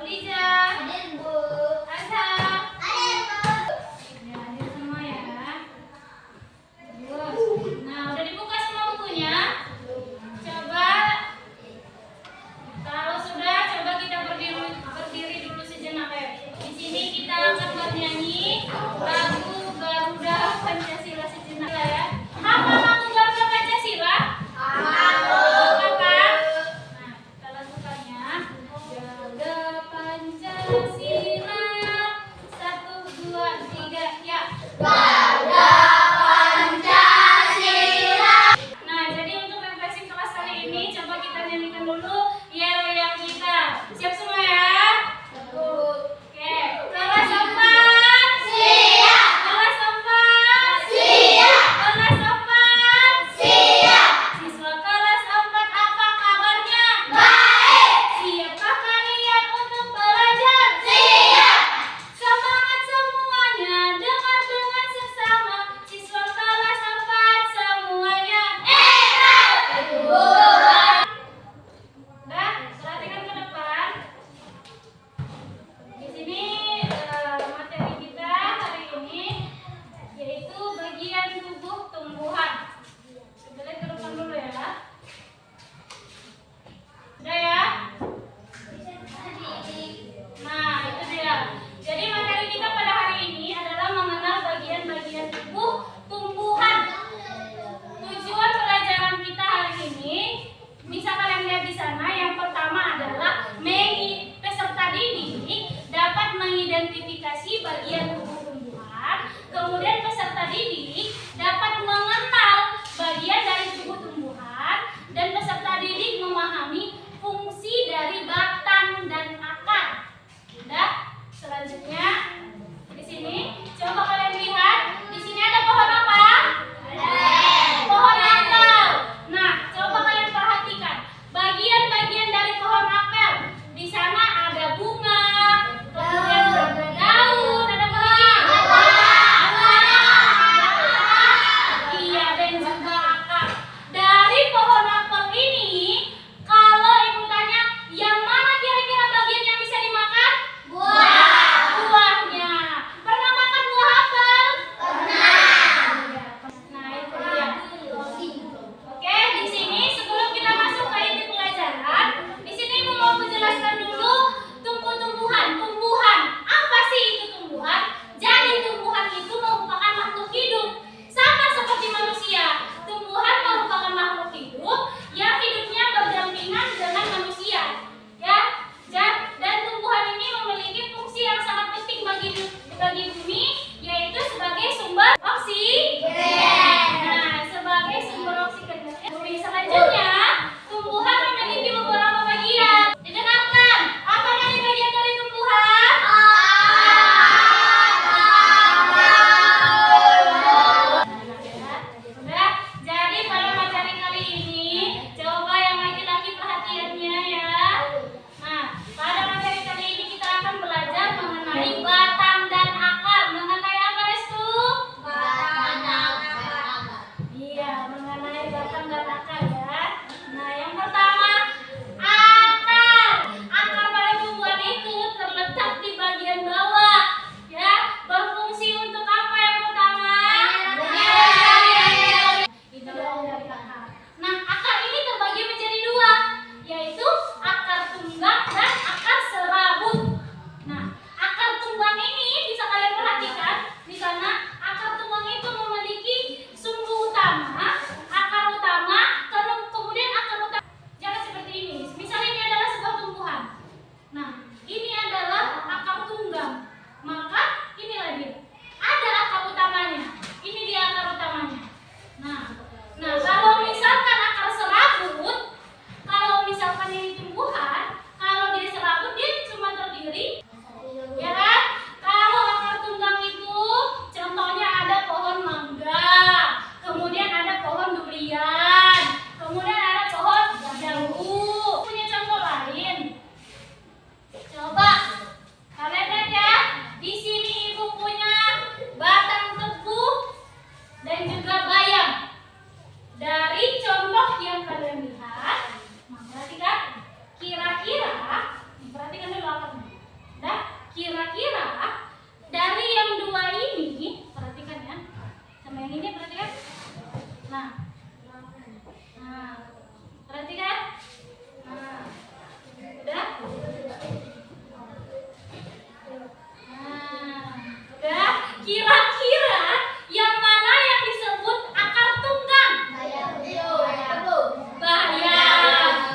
Oliza. Hadir, Bu. Azhar. Hadir, Bu. Ya, hadir semua ya. Bagus. Nah, udah dibuka semua bukunya? Coba, kalau sudah, coba kita berdiri dulu sejenak ya. Di sini kita akan bernyanyi lagu Garuda Pancasila sejenak ya. Apa lagu Garuda Pancasila? Apa? Nah, kita lakukannya. Garuda Pancasila, 1, 2, 3, ya. Garuda Pancasila. Nah, jadi untuk refreshing kelas kali ini, coba kita nyanyikan dulu yel-yel kita. Siap semua ya? Oke. Kelas 4. Siap. Kelas 4. Siap. Kelas 4. Siap. Siswa kelas 4, apa kabarnya? Baik. Siapkah kalian untuk belajar? Siap. Semangat semuanya, dengar dengan seksama. Siswa kelas 4 semuanya. Nah, perhatikan ke depan. Di sini materi kita hari ini yaitu bagian tubuh tumbuhan. Coba lihat ke depan dulu ya. Udah ya? Nah, itu dia. Jadi materi kita pada hari ini adalah mengenal bagian-bagian tubuh tumbuhan. Tujuan pelajaran kita hari ini bisa kalian lihat di sana. Yang pertama adalah peserta didik dapat mengidentifikasi bagian tubuh tumbuhan. Kemudian peserta didik dapat mengenal bagian dari tubuh tumbuhan dan peserta didik memahami fungsi dari batang dan akar. Udah? Selanjutnya di sini coba kalian lihat. Di sini ada pohon apa? Pohon apel. Nah, coba kalian perhatikan bagian-bagian dari pohon apel. Di sana ada bunga, kemudian ada daun, ada apa lagi? Kira-kira yang mana yang disebut akar tunggang? Bahaya.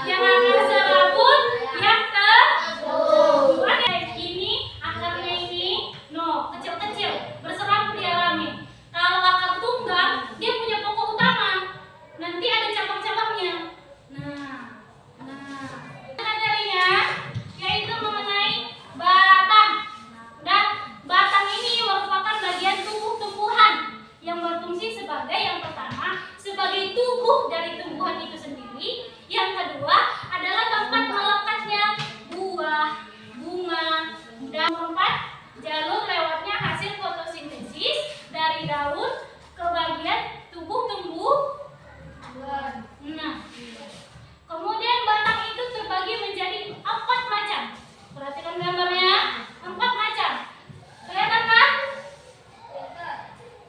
Yang akar serabut, yang kedua ini akarnya ini kecil-kecil, berserabut dialami. Kalau akar tunggang dia punya pokok utama, nanti ada cabang-cabangnya. Materinya yaitu mengenai batang. Dan batang ini merupakan bagian tubuh tumbuhan yang berfungsi sebagai yang pertama sebagai tubuh dari tumbuhan itu sendiri. Yang kedua adalah tempat melekatnya buah, bunga, dan keempat jalur lewatnya hasil fotosintesis dari daun ke bagian tubuh tumbuhan. Kemudian batang itu terbagi menjadi 4 macam. Perhatikan gambarnya, 4 macam. Kelihatan kan?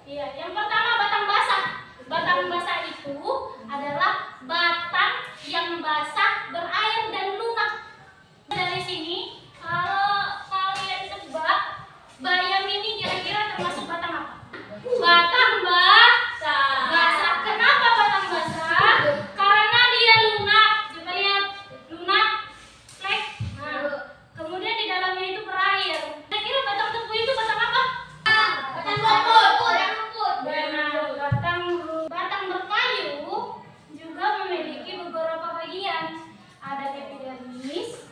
Iya, yang pertama batang basah. Batang basah itu adalah batang yang basah, berair dan lunak. Dari sini, kalau kalian tebak, bayam ini kira-kira termasuk batang apa? Batang basah. Kenapa batang basah? Karena dia lunak. Coba lihat, lunak, flek. Kemudian di dalamnya itu berair. Kira-kira batang tebu itu batang apa? Batang rumput. Benar, batang berkayu juga memiliki beberapa bagian. Ada epidermis.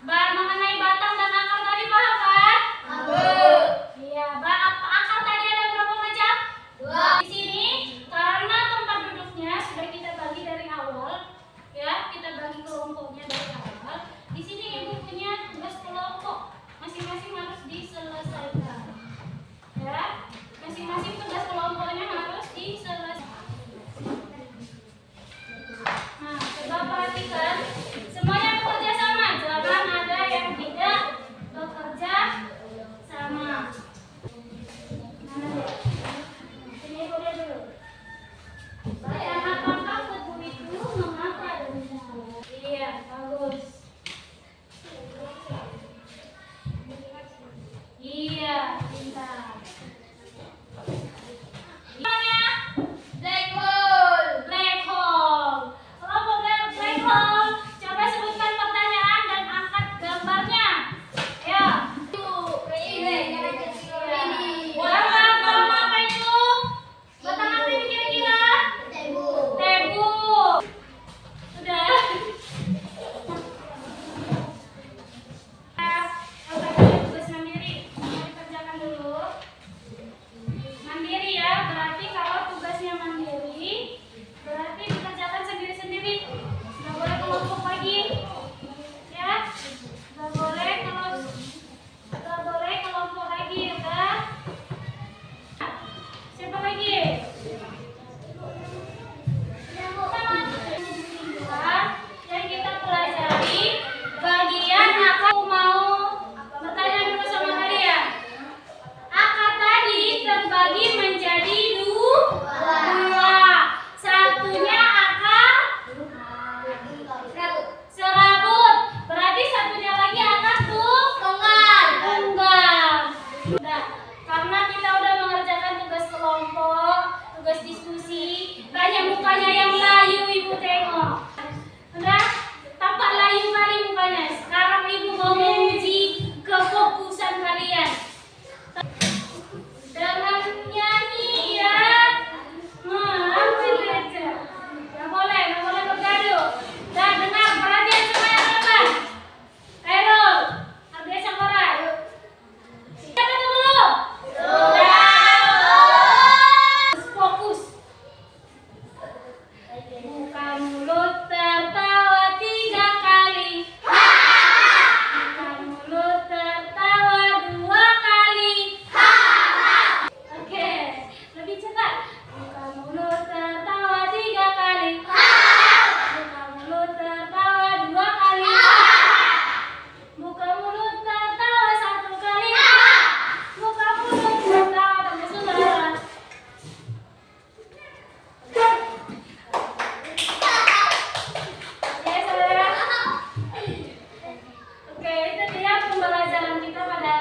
Mengenai batang dan akar tadi paham kan? Iya, akar tadi ada berapa macam? 2. Di sini karena tempat duduknya sudah kita bagi dari awal, ya, kita bagi kelompoknya dari awal. Di sini ibu punya tugas kelompok, masing-masing harus diselesaikan. Ya, masing-masing tugas kelompoknya harus diselesaikan. Nah, coba perhatikan, semuanya bekerja sama, jangan ada yang tidak bekerja sama. Ini boleh dulu. Apakah tebu itu mengapa dulu? Iya, bagus. Iya, pintar. Namanya black hole. Kalau black hole, coba sebutkan pertanyaan dan angkat gambarnya. Ya. Batang apa itu? Batang apa ini kira-kira? Tebu. Sudah. Tugas mandiri. Dikerjakan dulu. Mandiri ya, berarti kalau tugasnya mandiri, berarti dikerjakan sendiri-sendiri. Nggak boleh kelompok lagi. Ya. Nggak boleh kelompok lagi, ya kan? Siapa lagi? Yang kita pelajari bagian apa? Aku mau bertanya dulu sama kalian. Akar tadi terbagi menjadi 2. Satunya akar serabut. Berarti satunya lagi akar tunggang. Udah, karena kita udah mengerjakan tugas kelompok, tugas diskusi, banyak mukanya yang layu ibu tengok. Udah, tampak layu kali mukanya. Sekarang ibu mau menguji kefokusan kalian. Dengan nyanyi ya. Ambil aja. Gak boleh bergaduh. Dan dengar perhatian semuanya teman. Khairul, Ardesia Koran. Siapa itu dulu? Sudah. Fokus. Buka mulut tertawa 3 kali. Buka mulut tertawa 2 kali. Oke, lebih cepat. Buka mulut tertawa 3 kali. Buka mulut tertawa 2 kali. Buka mulut tertawa 1 kali. Buka mulut tertawa tambah suara. Oke, saudara. Oke, itu dia pembelajaran kita pada